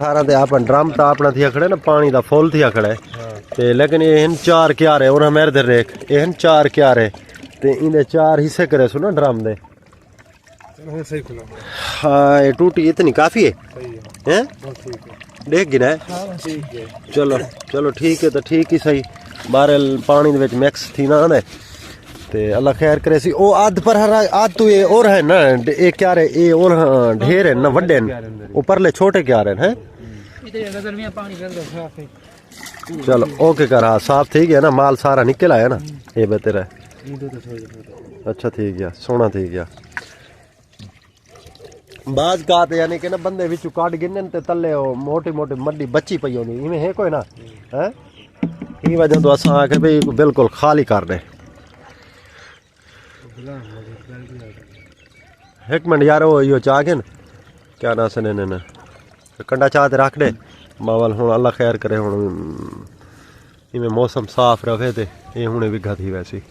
सारा ते अपन ड्रम तो अपना थिया खड़े ना पानी दा फुल थिया खड़ा है ते लेकिन ये हन 4 क्यारे और हमारे इधर देख ये हन 4 क्यारे ते इन्हें 4 हिस्से करे सो ना ड्रम दे। सही खुला। हाँ ये टूटी इतनी काफी है हैं देख गिना है। चलो चलो ठीक है तो ठीक ही सही बारे पानी दे विच मिक्स थी ना ने ते अल्लाह खैर करे सी ओ आध पर हर आध तो ये और है ना एक क्यारे ये और ढेर है ना वड्डे ऊपरले छोटे क्यारे हैं। चलो ओके कर हाँ साफ थी गया ना माल सारा निकल आया ना ये बेहतर है। अच्छा ठीक गया सोना थी गया बाज का यानी कि ना बंदे विच काट गिनन ते तले मोटी मोटी मड्डी बच्ची पई होनी इवें है कोई ना है ई वजह तो असा आके भाई बिल्कुल खाली कर दे। एक मिनट यार वो यो चाह के क्या ना सने ने कंडा चाह ते रख दे मावल हुन अल्लाह खैर करे हुन इवें मौसम साफ रहे ते ये हुणे विघा थी वैसी।